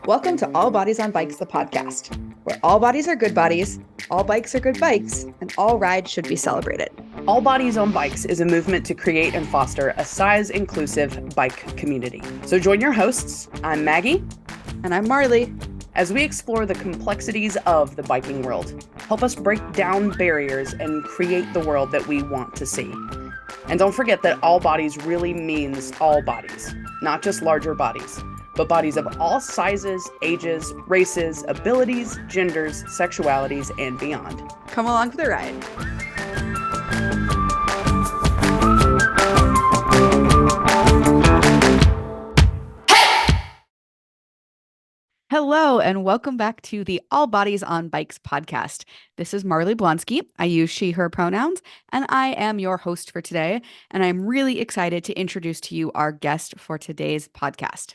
Welcome to All Bodies on Bikes, the podcast, where all bodies are good bodies, all bikes are good bikes, and all rides should be celebrated. All Bodies on Bikes is a movement to create and foster a size-inclusive bike community. So join your hosts, I'm Maggie. And I'm Marley. As we explore the complexities of the biking world, help us break down barriers and create the world that we want to see. And don't forget that all bodies really means all bodies, not just larger bodies, but bodies of all sizes, ages, races, abilities, genders, sexualities, and beyond. Come along for the ride. Hello, and welcome back to the All Bodies on Bikes podcast. This is Marley Blonsky. I use she, her pronouns, and I am your host for today. And I'm really excited to introduce to you our guest for today's podcast.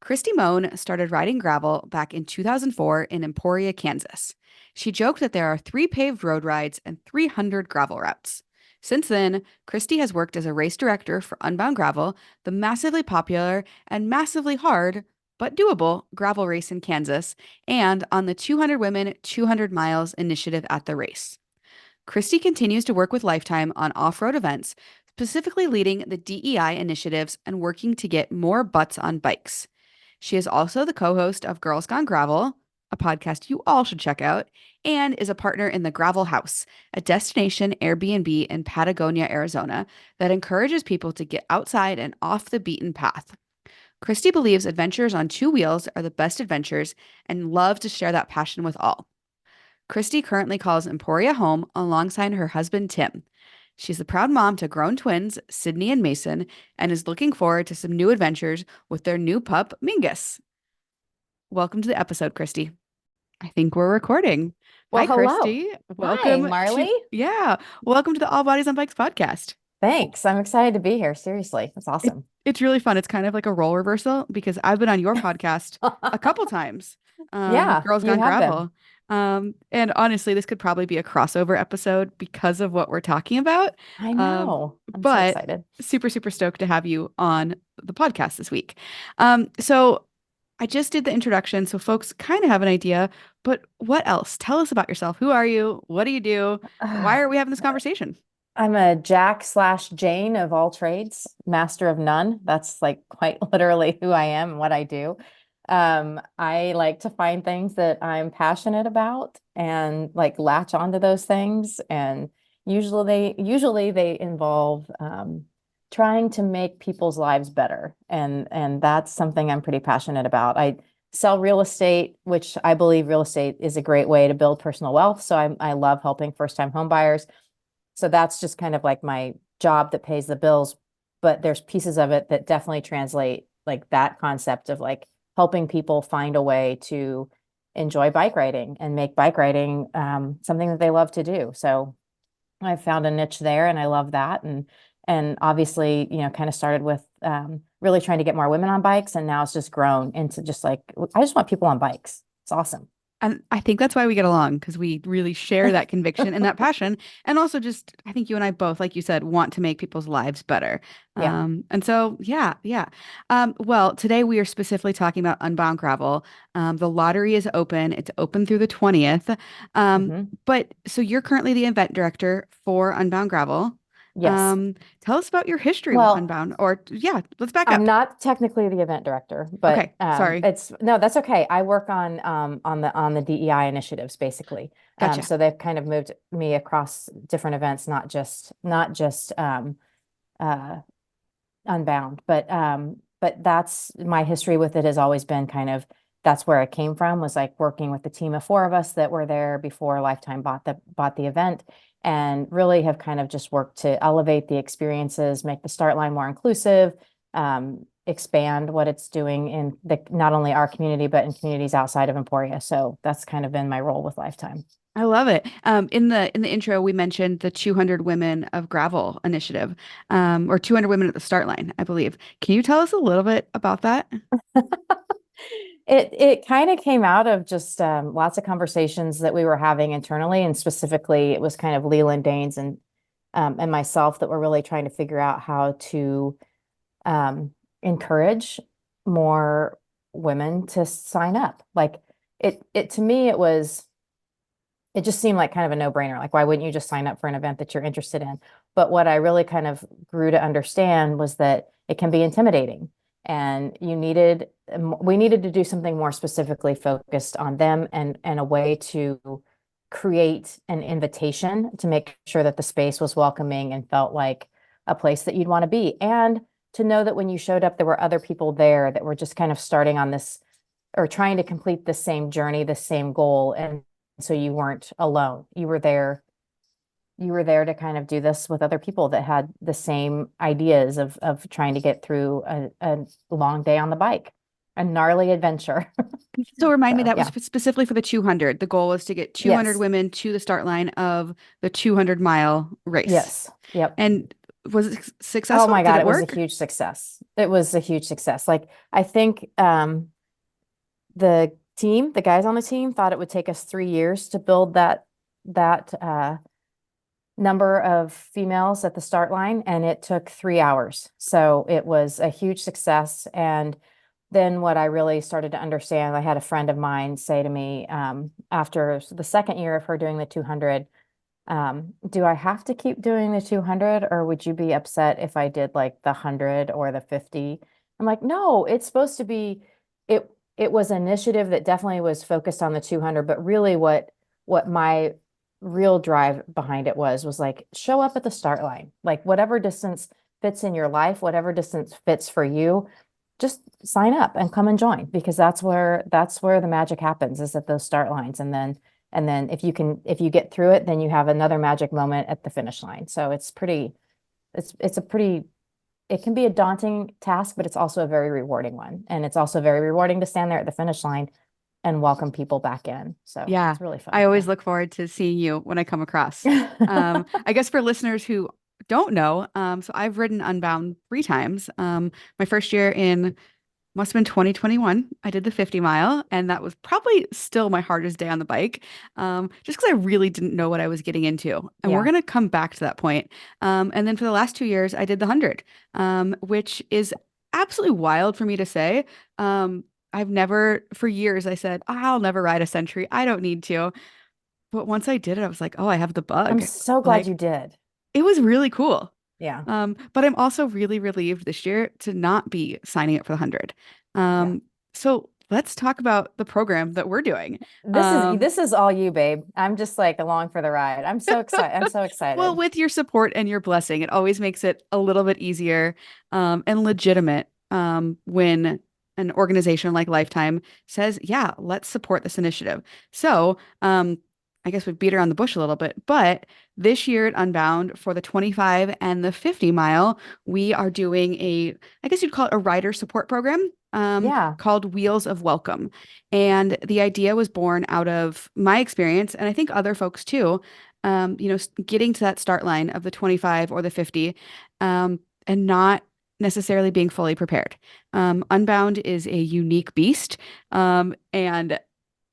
Kristi Mohn started riding gravel back in 2004 in Emporia, Kansas. She joked that there are 3 paved road rides and 300 gravel routes. Since then, Kristi has worked as a race director for Unbound Gravel, the massively popular and massively hard but doable gravel race in Kansas, and on the 200 Women, 200 Miles initiative at the race. Kristi continues to work with Lifetime on off-road events, specifically leading the DEI initiatives and working to get more butts on bikes. She is also the co-host of Girls Gone Gravel, a podcast you all should check out, and is a partner in the Gravel House, a destination AirBNB in Patagonia, Arizona, that encourages people to get outside and off the beaten path. Kristi believes adventures on 2 wheels are the best adventures and loves to share that passion with all. Kristi currently calls Emporia home alongside her husband, Tim. She's the proud mom to grown twins, Sydney and Mason, and is looking forward to some new adventures with their new pup, Mingus. Welcome to the episode, Kristi. I think we're recording. Well, Hi, hello. Kristi. Welcome, Hi, Marley. Welcome to the All Bodies on Bikes podcast. Thanks. I'm excited to be here. Seriously, that's awesome. It's really fun. It's kind of like a role reversal because I've been on your podcast a couple times. Yeah, Girls you Gone have Gravel. And honestly, this could probably be a crossover episode because of what we're talking about. I know. I'm so but excited. super, super stoked to have you on the podcast this week. So I just did the introduction, so folks kind of have an idea, but what else? Tell us about yourself. Who are you? What do you do? Why are we having this conversation? I'm a Jack/Jane of all trades, master of none. That's like quite literally who I am and what I do. I like to find things that I'm passionate about and like latch onto those things. And usually they involve trying to make people's lives better. And that's something I'm pretty passionate about. I sell real estate, which I believe real estate is a great way to build personal wealth. So I love helping first-time home buyers. So that's just kind of like my job that pays the bills. But there's pieces of it that definitely translate like that concept of like helping people find a way to enjoy bike riding and make bike riding something that they love to do. So I found a niche there and I love that. And obviously, kind of started with really trying to get more women on bikes. And now it's just grown into just like, I just want people on bikes. It's awesome. And I think that's why we get along, because we really share that conviction and that passion. And also just, I think you and I both, like you said, want to make people's lives better. Yeah. And so, yeah. Well, today we are specifically talking about Unbound Gravel. The lottery is open. It's open through the 20th. But so you're currently the event director for Unbound Gravel. Yes. Tell us about your history with Unbound, let's back up. I'm not technically the event director, but okay, sorry. That's okay. I work on the DEI initiatives basically. Gotcha. So they've kind of moved me across different events, not just Unbound, but that's my history with it has always been kind of, that's where it came from, was like working with the team of 4 of us that were there before Lifetime bought the event, and really have kind of just worked to elevate the experiences, make the start line more inclusive, expand what it's doing in not only our community, but in communities outside of Emporia. So that's kind of been my role with Lifetime. I love it. In the intro, we mentioned the 200 Women of Gravel initiative, or 200 Women at the Start Line, I believe. Can you tell us a little bit about that? It kind of came out of just lots of conversations that we were having internally, and specifically it was kind of Leland Danes and myself that were really trying to figure out how to encourage more women to sign up. Like it to me, it just seemed like kind of a no-brainer. Like, why wouldn't you just sign up for an event that you're interested in? But what I really kind of grew to understand was that it can be intimidating, and we needed to do something more specifically focused on them, and a way to create an invitation to make sure that the space was welcoming and felt like a place that you'd want to be. And to know that when you showed up, there were other people there that were just kind of starting on this or trying to complete the same journey, the same goal. And so you weren't alone. You were there to kind of do this with other people that had the same ideas of trying to get through a long day on the bike, a gnarly adventure. So remind me, So, that was yeah. specifically for the 200. The goal was to get 200 Yes. women to the start line of the 200-mile race. Yes. Yep. And was it Oh successful? my Did God, it it was a work? huge success. It was a huge success. Like, I think the guys on the team thought it would take us 3 years to build that number of females at the start line, and it took 3 hours. So it was a huge success. And then what I really started to understand, I had a friend of mine say to me, after the second year of her doing the 200, do I have to keep doing the 200, or would you be upset if I did like the 100 or the 50? I'm like, no, it's supposed to be, it was an initiative that definitely was focused on the 200, but really what my real drive behind it was like, show up at the start line. Like, whatever distance fits in your life, whatever distance fits for you, just sign up and come and join, because that's where the magic happens, is at those start lines. And then if you get through it, then you have another magic moment at the finish line. So it can be a daunting task, but it's also a very rewarding one. And it's also very rewarding to stand there at the finish line and welcome people back in. So Yeah. it's really I fun. always look forward to seeing you when I come across. Yeah. I guess for listeners who don't know, so I've ridden Unbound 3 times. My first year in must have been 2021. I did the 50 mile, and that was probably still my hardest day on the bike, just because I really didn't know what I was getting into. And we're Yeah. going to come back to that point. And then for the last 2 years, I did the 100, which is absolutely wild for me to say. I've never, for years, I said, I'll never ride a century. I don't need to. But once I did it, I was like, oh, I have the I'm bug. so glad Like, you did. it was really cool. Yeah. But I'm also really relieved this year to not be signing up for the 100. Yeah. So let's talk about the program that we're doing. This is Um, this is all you, babe. I'm just like along for the ride. I'm so excited. I'm so well, excited. with your support and your blessing, it always makes it a little bit easier, and legitimate, when an organization like Lifetime says, yeah, let's support this initiative. So, I guess we beat around the bush a little bit, but this year at Unbound for the 25 and the 50 mile, we are doing I guess you'd call it a rider support program, Yeah. called Wheels of Welcome. And the idea was born out of my experience, and I think other folks too, getting to that start line of the 25 or the 50, and not necessarily being fully prepared. Unbound is a unique beast. And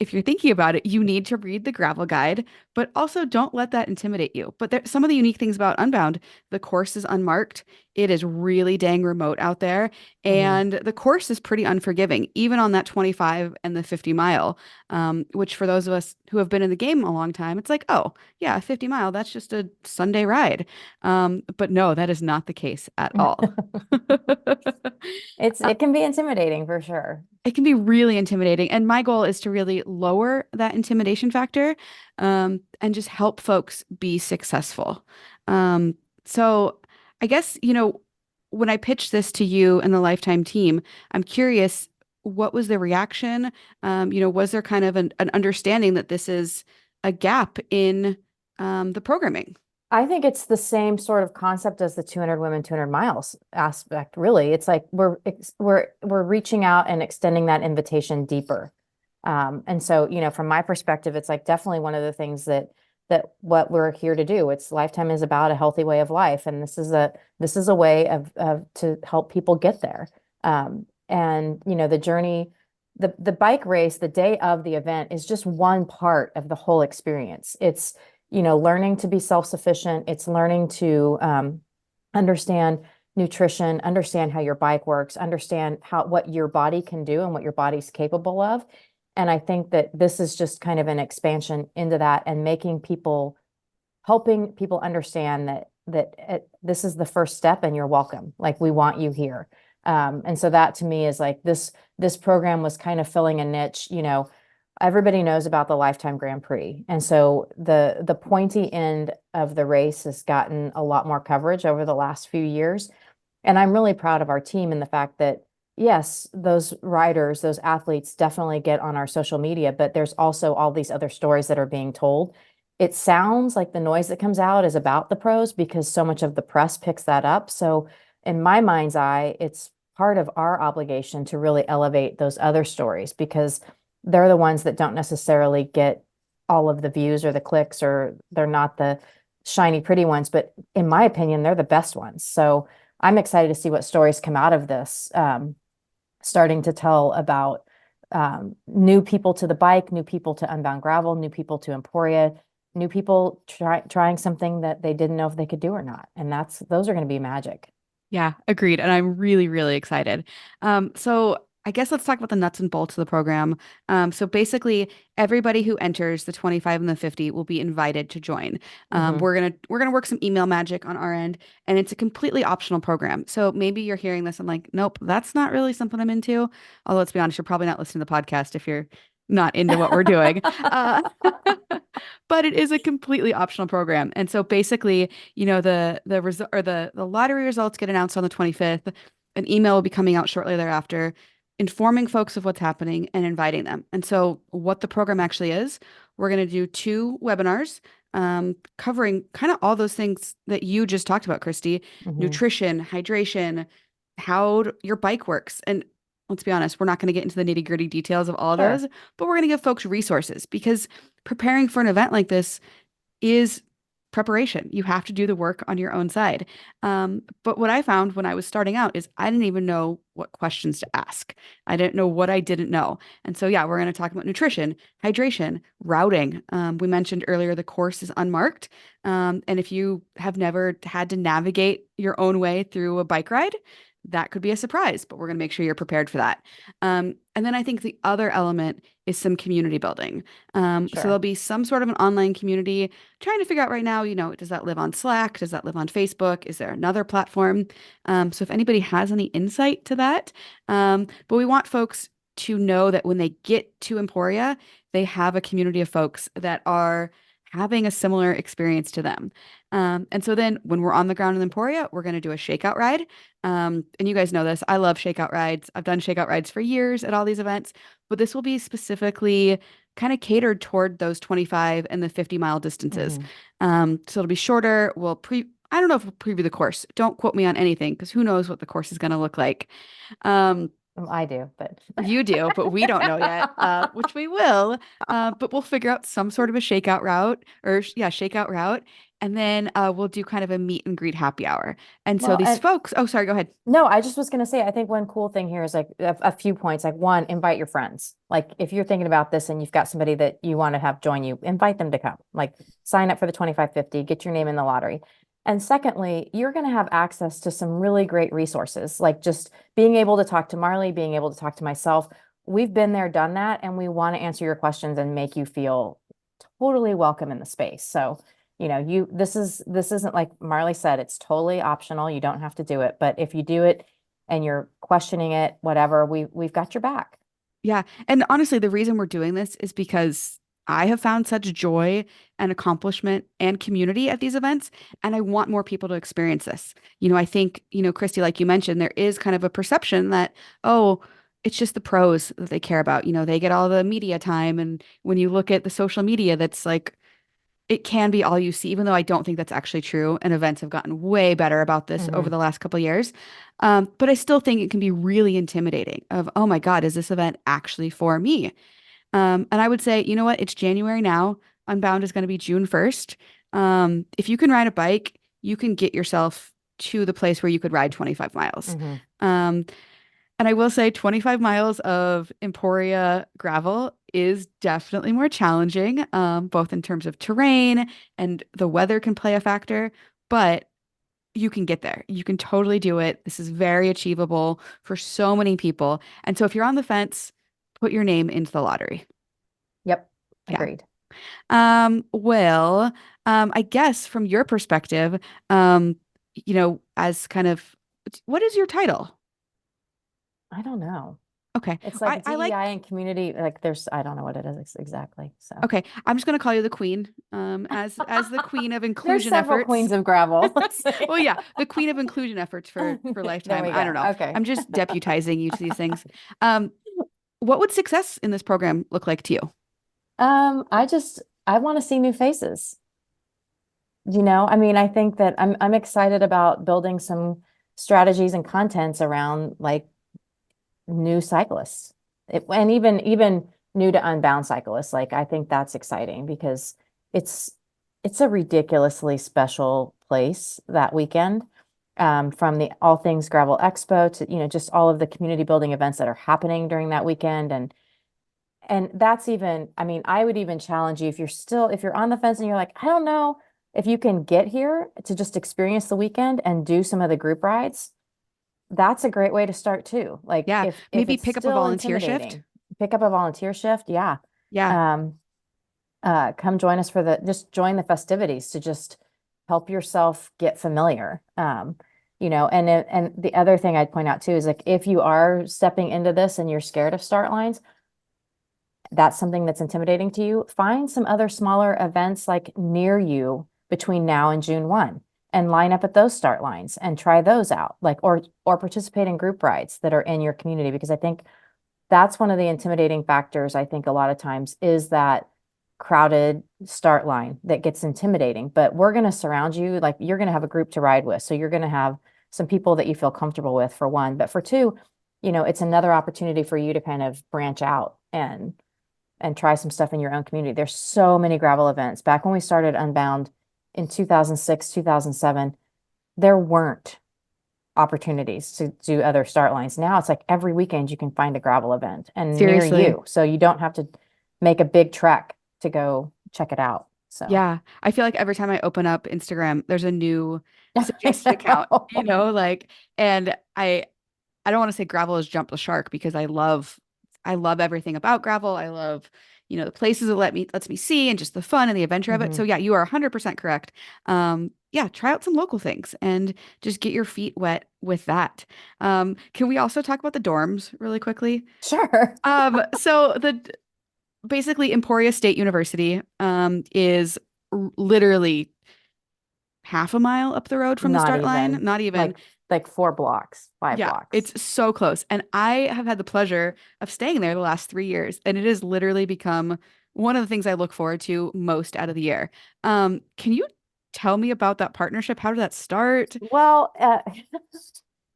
if you're thinking about it, you need to read the gravel guide, but also don't let that intimidate you. But some of the unique things about Unbound, the course is unmarked. It is really dang remote out there. Mhm. And the course is pretty unforgiving, even on that 25 and the 50 mile, which for those of us who have been in the game a long time, it's like, oh, yeah, a 50 mile, that's just a Sunday ride. But no, that is not the case at all. It can be intimidating for sure. It can be really intimidating. And my goal is to really lower that intimidation factor, and just help folks be successful. So I guess, when I pitched this to you and the Lifetime team, I'm curious, what was the reaction? Was there kind of an understanding that this is a gap in, the programming? I think it's the same sort of concept as the 200 women, 200 miles aspect, really. It's like we're reaching out and extending that invitation deeper. And so, from my perspective, it's like definitely one of the things that what we're here to do. It's Lifetime is about a healthy way of life, and this is a way of to help people get there. And the journey, the bike race, the day of the event is just one part of the whole experience. It's learning to be self-sufficient. It's learning to understand nutrition, understand how your bike works, understand what your body can do and what your body's capable of. And I think that this is just kind of an expansion into that and helping people understand that this is the first step and you're welcome. Like, we want you here. And so that to me is like this program was kind of filling a niche. Everybody knows about the Lifetime Grand Prix. And so the pointy end of the race has gotten a lot more coverage over the last few years. And I'm really proud of our team in the fact that, yes, those riders, those athletes definitely get on our social media, but there's also all these other stories that are being told. It sounds like the noise that comes out is about the pros because so much of the press picks that up. So in my mind's eye, it's part of our obligation to really elevate those other stories because they're the ones that don't necessarily get all of the views or the clicks, or they're not the shiny, pretty ones. But in my opinion, they're the best ones. So I'm excited to see what stories come out of this, starting to tell about new people to the bike, new people to Unbound Gravel, new people to Emporia, new people trying something that they didn't know if they could do or not. And those are going to be magic. Yeah, agreed. And I'm really, really excited. So I guess let's talk about the nuts and bolts of the program. So basically, everybody who enters the 25 and the 50 will be invited to join. Mhm. We're gonna work some email magic on our end, and it's a completely optional program. So maybe you're hearing this and like, nope, that's not really something I'm into. Although let's be honest, you're probably not listening to the podcast if you're not into what we're doing. But it is a completely optional program. And so basically, the lottery results get announced on the 25th. An email will be coming out shortly thereafter, informing folks of what's happening and inviting them. And so what the program actually is, we're going to do 2 webinars covering kind of all those things that you just talked about, Kristi: Mhm. nutrition, hydration, how your bike works. And let's be honest, we're not going to get into the nitty gritty details of all of Sure. those, but we're going to give folks resources because preparing for an event like this is preparation. You have to do the work on your own side. But what I found when I was starting out is I didn't even know what questions to ask. I didn't know what I didn't know. And so, yeah, we're going to talk about nutrition, hydration, routing. We mentioned earlier the course is unmarked. And if you have never had to navigate your own way through a bike ride, that could be a surprise, but we're going to make sure you're prepared for that. And then I think the other element is some community building. So Sure. there'll be some sort of an online community trying to figure out right now, does that live on Slack? Does that live on Facebook? Is there another platform? So if anybody has any insight to that, but we want folks to know that when they get to Emporia, they have a community of folks that are having a similar experience to them. And so then when we're on the ground in Emporia, we're going to do a shakeout ride. And you guys know this. I love shakeout rides. I've done shakeout rides for years at all these events, but this will be specifically kind of catered toward those 25 and the 50-mile distances. Mhm. So it'll be shorter. I don't know if we'll preview the course. Don't quote me on anything because who knows what the course is going to look like. Um, I do, but you do, but we don't know yet, which we will. But we'll figure out some sort of a shakeout route shakeout route. And then we'll do kind of a meet and greet happy hour. And so well, these and folks, oh, sorry, go ahead. no, I just was going to say, I think one cool thing here is like a few points. Like, one, invite your friends. Like, if you're thinking about this and you've got somebody that you want to have join you, invite them to come. Like, sign up for the 2550, get your name in the lottery. And secondly, you're going to have access to some really great resources, like just being able to talk to Marley, being able to talk to myself. We've been there, done that, and we want to answer your questions and make you feel totally welcome in the space. So, this isn't, like Marley said, it's totally optional. You don't have to do it, but if you do it and you're questioning it, whatever, we've got your back. Yeah. And honestly, the reason we're doing this is because I have found such joy and accomplishment and community at these events, and I want more people to experience this. I think, Kristi, like you mentioned, there is kind of a perception that, oh, it's just the pros that they care about. They get all the media time. And when you look at the social media, that's like, it can be all you see, even though I don't think that's actually true. And events have gotten way better about this over Mhm. the last couple of years. But I still think it can be really intimidating of, oh my God, is this event actually for me? And I would say, you know what? It's January now. Unbound is going to be June 1st. If you can ride a bike, you can get yourself to the place where you could ride 25 miles. Mhm. Um, and I will say 25 miles of Emporia gravel is definitely more challenging, both in terms of terrain and the weather can play a factor. But you can get there. You can totally do it. This is very achievable for so many people. And so if you're on the fence, put your name into the lottery. Yep. Yeah. Agreed. Well, I guess from your perspective, um, as kind of what is your title? I don't know. Okay. It's I, like I like DEI and community, like there's, I don't know what it is exactly. So okay. I'm just gonna call you the queen, as the queen of there's inclusion several efforts. queens of gravel. Let's say. Well, yeah, the queen of inclusion efforts for There Lifetime. we I go. don't know. Okay. I'm just deputizing you to these things. Um, what would success in this program look like to you? I want to see new faces. I mean, I think that I'm excited about building some strategies and contents around like new cyclists. And even new to Unbound cyclists. Like I think that's exciting because it's it's a ridiculously special place that weekend. From the All Things Gravel Expo to, just all of the community building events that are happening during that weekend. And that's even, I mean, I would even challenge you if you're on the fence and you're like, I don't know if you can get here to just experience the weekend and do some of the group rides. That's a great way to start too. Like Yeah, if maybe it's pick up a still volunteer shift. intimidating, pick up a volunteer shift. Yeah. Yeah, Um, come join us for just join the festivities to just help yourself get familiar. And the other thing I'd point out too is like if you are stepping into this and you're scared of start lines, that's something that's intimidating to you, find some other smaller events like near you between now and June 1 and line up at those start lines and try those out. Like or participate in group rides that are in your community because I think that's one of the intimidating factors I think a lot of times is that crowded start line that gets intimidating. But we're going to surround you, like you're going to have a group to ride with. So you're going to have some people that you feel comfortable with for one, but for two, it's another opportunity for you to kind of branch out and try some stuff in your own community. There's so many gravel events. Back when we started Unbound in 2006, 2007, there weren't opportunities to do other start lines. Now it's like every weekend you can find a gravel event and near seriously. you. So you don't have to make a big trek to go check it out. So Yeah, I feel like every time I open up Instagram, there's a new I suggested account, know. like, and I don't want to say gravel has jumped the shark because I love everything about gravel. I love, the places it lets me see and just the fun and the adventure of it. So Mhm. yeah, you are 100% correct. Yeah, try out some local things and just get your feet wet with that. Can we also talk about the dorms really quickly? Sure. So basically Emporia State University is literally half a mile up the road from the Not start line, even not even. like 4 blocks, 5 blocks. It's so close. And I have had the pleasure of staying there the last 3 years, and it has literally become one of the things I look forward to most out of the year. Can you tell me about that partnership? How did that start? Well, it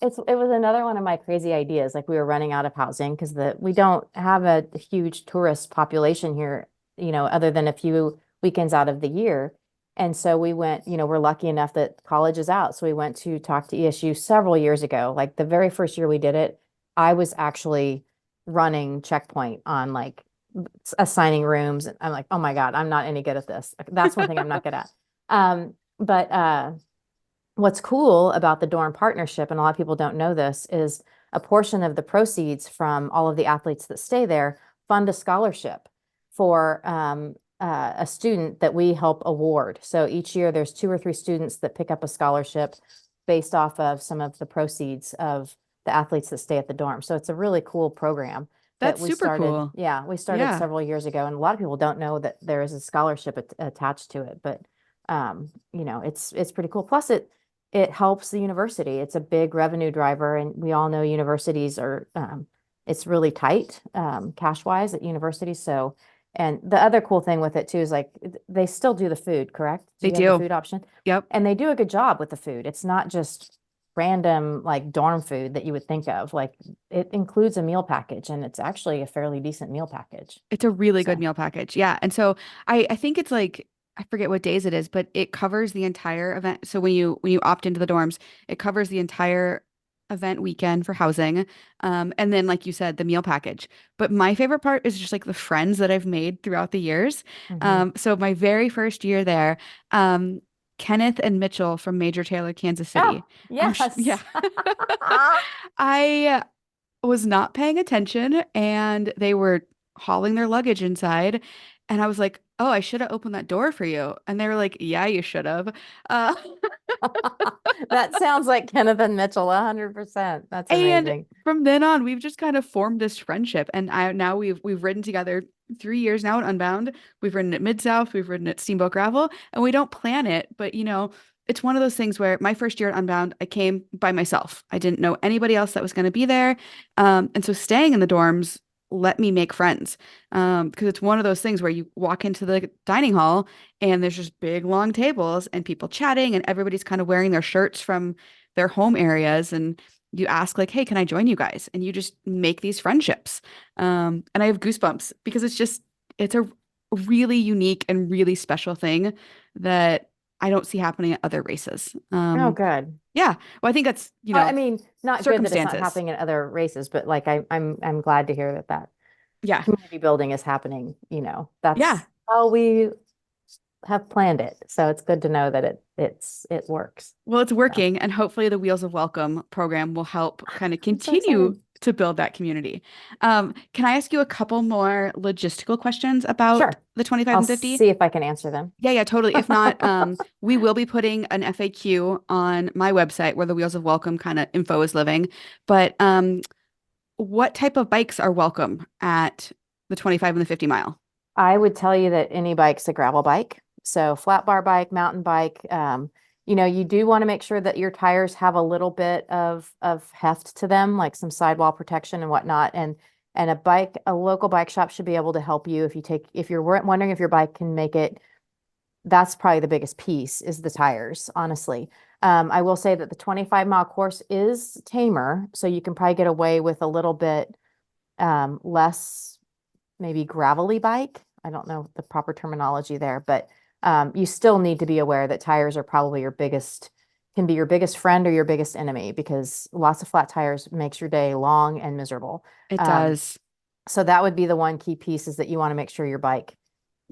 was another one of my crazy ideas. Like we were running out of housing because we don't have a huge tourist population here, other than a few weekends out of the year. And so we went, we're lucky enough that college is out. So we went to talk to ESU several years ago. Like the very first year we did it, I was actually running checkpoint on like assigning rooms. And I'm like, oh my God, I'm not any good at this. That's one thing I'm not good at. But what's cool about the dorm partnership, and a lot of people don't know this, is a portion of the proceeds from all of the athletes that stay there fund a scholarship for a student that we help award. So each year there's 2 or 3 students that pick up a scholarship based off of some of the proceeds of the athletes that stay at the dorm. So it's a really cool program that That's super cool. we started Yeah. several years ago. And a lot of people don't know that there is a scholarship attached to it, but it's pretty cool. Plus it helps the university. It's a big revenue driver, and we all know universities are it's really tight cash wise at universities. So, and the other cool thing with it too is like they still do the food, correct? Do They you have the do. food option? Yep. And they do a good job with the food. It's not just random like dorm food that you would think of. Like it includes a meal package, and it's actually a fairly decent meal package. It's a really good So, meal package. Yeah. And so I think it's like I forget what days it is, but it covers the entire event. So when you opt into the dorms, it covers the entire event weekend for housing. And then like you said, the meal package. But my favorite part is just like the friends that I've made throughout the years. mhm. So my very first year there, um, Kenneth and Mitchell from Major Taylor, Kansas Oh, City. Yeah. yes. I was not paying attention and they were hauling their luggage inside. And I was like, oh, I should have opened that door for you. And they were like, yeah, you should have. Uh, That sounds like Kenneth and Mitchell, 100%. That's and amazing. from then on, we've just kind of formed this friendship. And now we've ridden together 3 years now at Unbound. We've ridden at Mid-South, we've ridden at Steamboat Gravel, and we don't plan it, but it's one of those things where my first year at Unbound, I came by myself. I didn't know anybody else that was going to be there. And so staying in the dorms let me make friends. Because it's one of those things where you walk into the dining hall and there's just big long tables and people chatting and everybody's kind of wearing their shirts from their home areas. And you ask like, hey, can I join you guys? And you just make these friendships. And I have goosebumps because it's a really unique and really special thing that I don't see happening at other races. Oh, good. Yeah. Well, I think that's, I mean, not good that it's not circumstances. happening in other races, but like I'm glad to hear that Yeah. community building is happening. Yeah. That's how we have planned it. So it's good to know that it works. Well, it's So working, and hopefully the Wheels of Welcome program will help kind of I'm so continue excited. to build that community. Can I ask you a couple more logistical questions about Sure. the 25 I'll and 50? see if I can answer them. Yeah, yeah, totally. If not, we will be putting an FAQ on my website where the Wheels of Welcome kind of info is living. But what type of bikes are welcome at the 25 and the 50 mile? I would tell you that any bike's a gravel bike. So flat bar bike, mountain bike, you do want to make sure that your tires have a little bit of heft to them, like some sidewall protection and whatnot. And a local bike shop should be able to help you if you're wondering if your bike can make it. That's probably the biggest piece is the tires, honestly. I will say that the 25-mile course is tamer, so you can probably get away with a little bit less maybe gravelly bike. I don't know the proper terminology there, but you still need to be aware that tires are probably can be your biggest friend or your biggest enemy because lots of flat tires makes your day long and miserable. It Um, does. so that would be the one key piece is that you want to make sure your bike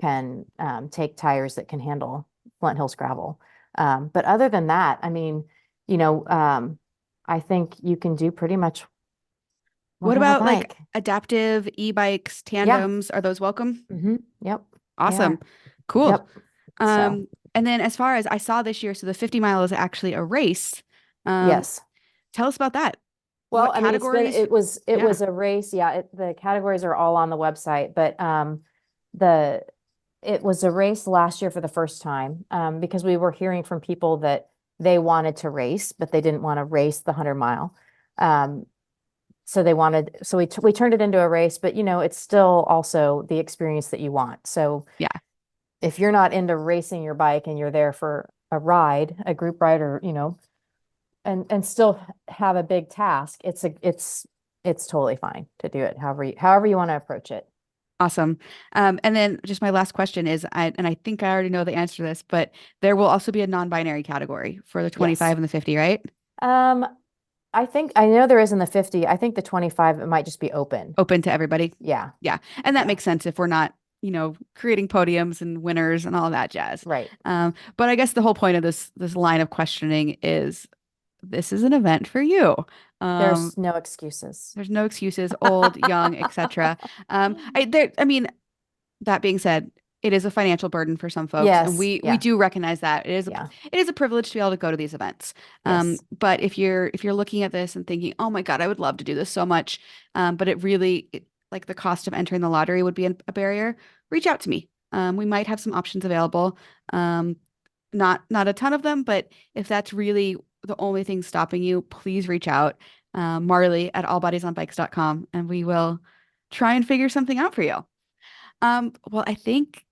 can take tires that can handle Flint Hills gravel. But other than that, I mean, you know, um, I think you can do pretty much What whatever about like bike. adaptive e-bikes, Yeah. tandems? Are those welcome? Yep. They Awesome. are. Cool. Yep. So, Um, and then as far as I saw this year, so the 50 mile is actually a race. Um, yes. tell us about that. Well, What I mean, categories? it Yeah. was a race. Yeah, the categories are all on the website, but the it was a race last year for the first time because we were hearing from people that they wanted to race, but they didn't want to race the 100-mile. Um, so we turned it into a race, but it's still also the experience that you want. So Yeah. if you're not into racing your bike and you're there for a ride, a group ride, or and still have a big task, it's totally fine to do it however you want to approach it. Awesome. And then just my last question is, and I think I already know the answer to this, but there will also be a non-binary category for the Yes. 25 and the 50, right? Um, I know there is in the 50. I think the 25 it might just be open. Open to everybody. Yeah. Yeah. And that Yeah. makes sense if we're not, creating podiums and winners and all that jazz. Right. But I guess the whole point of this line of questioning is this is an event for you. There's no excuses. There's no excuses, old, young, etc. I mean, that being said, it is a financial burden for some folks, and Yes. we Yeah. do recognize that Yeah. it is a privilege to be able to go to these events. Yes. But if you're looking at this and thinking, oh my God, I would love to do this so much, but like the cost of entering the lottery would be a barrier, reach out to me. We might have some options available. Not a ton of them, but if that's really the only thing stopping you, please reach out. Marley at allbodiesonbikes.com, and we will try and figure something out for you. Well, I think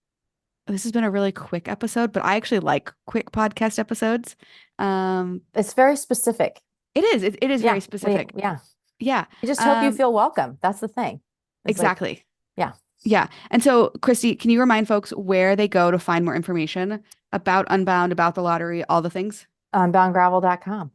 this has been a really quick episode, but I actually like quick podcast episodes. It's very specific. It is Yeah. very specific. Yeah. Yeah. I just hope you feel welcome. That's the thing. It's like, Exactly. yeah. Yeah. And so, Kristi, can you remind folks where they go to find more information about Unbound, about the lottery, all the things? Unboundgravel.com.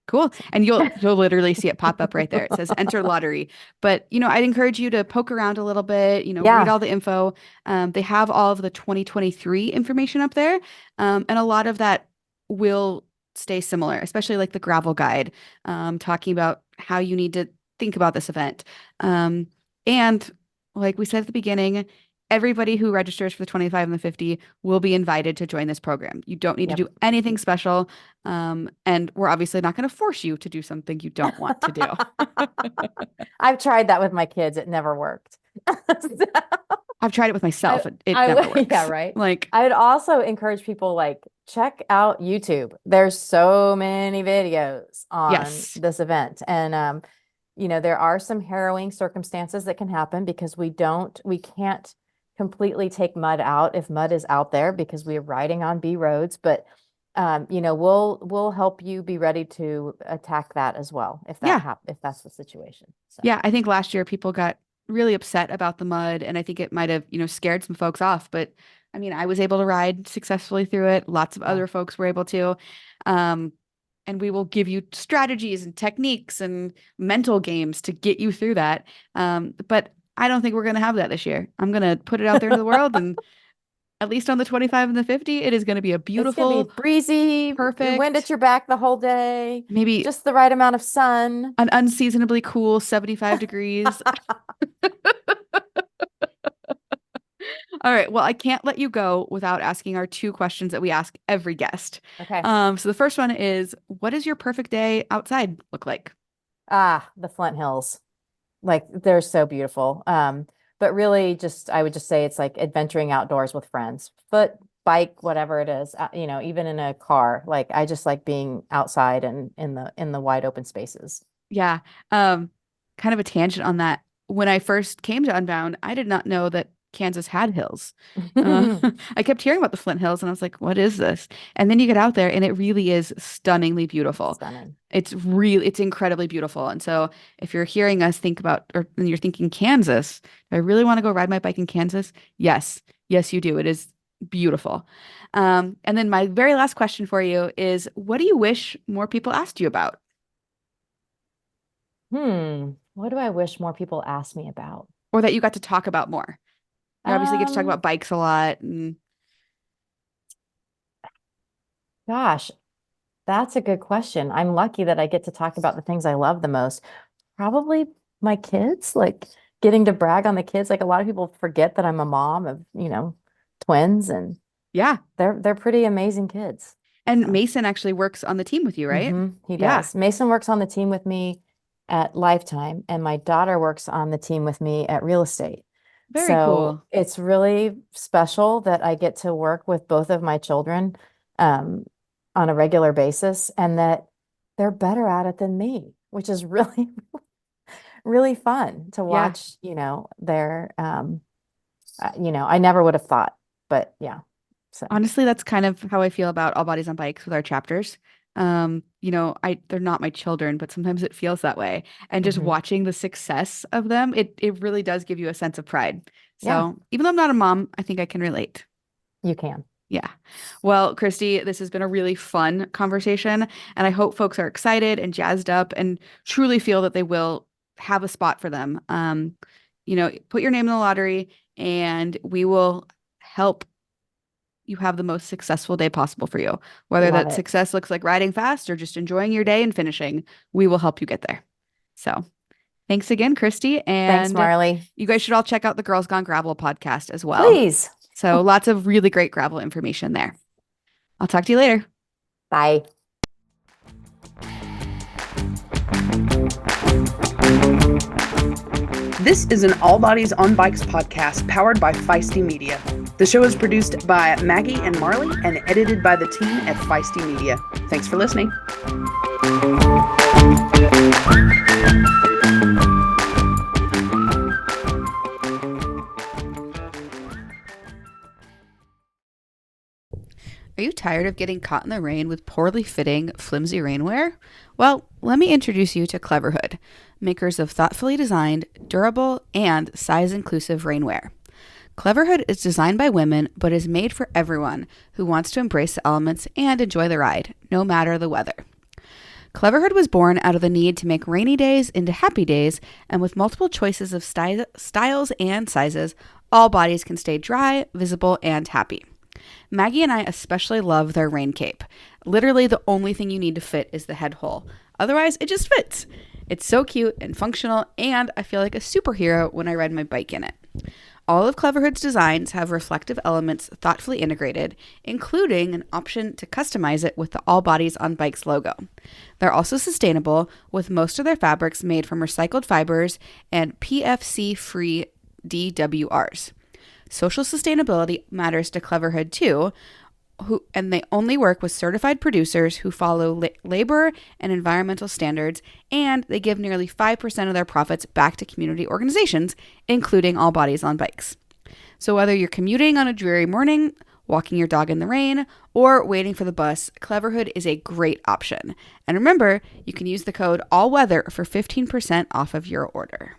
Cool. And you'll literally see it pop up right there. It says enter lottery. But, I'd encourage you to poke around a little bit, read Yeah. all the info. They have all of the 2023 information up there. And a lot of that will stay similar, especially like the gravel guide, talking about how you need to think about this event. And like we said at the beginning, everybody who registers for the 25 and the 50 will be invited to join this program. You don't need to Yep. do anything special. And we're obviously not going to force you to do something you don't want to do. I've tried that with my kids. It never worked. I've tried it with myself. It I never would- works. yeah, right. Like, I would also encourage people like check out YouTube. There's so many videos on Yes. this event. And there are some harrowing circumstances that can happen because we can't completely take mud out if mud is out there because we are riding on B roads, but we'll help you be ready to attack that as well if if that's the situation. So. Yeah, I think last year people got really upset about the mud, and I think it might have, scared some folks off. But I mean, I was able to ride successfully through it. Lots of other folks were able to. And we will give you strategies and techniques and mental games to get you through that. But I don't think we're going to have that this year. I'm going to put it out there into the world, and at least on the 25 and the 50, it is going to be a beautiful, it's gonna be breezy, perfect, wind at your back the whole day, maybe just the right amount of sun, an unseasonably cool 75 degrees. All right. Well, I can't let you go without asking our 2 questions that we ask every guest. Okay. So the first one is, what does your perfect day outside look like? The Flint Hills. Like they're so beautiful. But really I would just say it's like adventuring outdoors with friends, foot, bike, whatever it is, even in a car. Like I just like being outside and in the wide open spaces. Yeah. Kind of a tangent on that. When I first came to Unbound, I did not know that Kansas had hills. I kept hearing about the Flint Hills and I was like, what is this? And then you get out there and it really is stunningly beautiful. Stunning. It's incredibly beautiful. And so if you're hearing us think about, or you're thinking Kansas, do I really want to go ride my bike in Kansas? Yes. Yes, you do. It is beautiful. And then my very last question for you is, what do you wish more people asked you about? What do I wish more people asked me about? Or that you got to talk about more? You obviously get to talk about bikes a lot. And... Gosh, that's a good question. I'm lucky that I get to talk about the things I love the most. Probably my kids, like getting to brag on the kids. Like a lot of people forget that I'm a mom of, twins, and yeah, they're pretty amazing kids. And Mason actually works on the team with you, right? He does. Mason works on the team with me at Lifetime, and my daughter works on the team with me at Real Estate. Very cool. It's really special that I get to work with both of my children on a regular basis, and that they're better at it than me, which is really, really fun to watch, their, I never would have thought, but yeah. So honestly, that's kind of how I feel about All Bodies on Bikes with our chapters. They're not my children, but sometimes it feels that way. And just watching the success of them, it really does give you a sense of pride. So even though I'm not a mom, I think I can relate. You can. Yeah. Well, Kristi, this has been a really fun conversation, and I hope folks are excited and jazzed up and truly feel that they will have a spot for them. Put your name in the lottery and we will help you have the most successful day possible for you. Whether that success looks like riding fast or just enjoying your day and finishing, we will help you get there. So thanks again, Kristi. And thanks, Marley. You guys should all check out the Girls Gone Gravel podcast as well. Please. So lots of really great gravel information there. I'll talk to you later. Bye. This is an All Bodies on Bikes podcast powered by Feisty Media. The show is produced by Maggie and Marley and edited by the team at Feisty Media. Thanks for listening. Are you tired of getting caught in the rain with poorly fitting, flimsy rainwear? Well, let me introduce you to Cleverhood, makers of thoughtfully designed, durable, and size-inclusive rainwear. Cleverhood is designed by women, but is made for everyone who wants to embrace the elements and enjoy the ride, no matter the weather. Cleverhood was born out of the need to make rainy days into happy days, and with multiple choices of styles and sizes, all bodies can stay dry, visible, and happy. Maggie and I especially love their rain cape. Literally, the only thing you need to fit is the head hole. Otherwise, it just fits. It's so cute and functional, and I feel like a superhero when I ride my bike in it. All of Cleverhood's designs have reflective elements thoughtfully integrated, including an option to customize it with the All Bodies on Bikes logo. They're also sustainable, with most of their fabrics made from recycled fibers and PFC-free DWRs. Social sustainability matters to Cleverhood too, and they only work with certified producers who follow labor and environmental standards, and they give nearly 5% of their profits back to community organizations, including All Bodies on Bikes. So whether you're commuting on a dreary morning, walking your dog in the rain, or waiting for the bus, Cleverhood is a great option. And remember, you can use the code ALLWEATHER for 15% off of your order.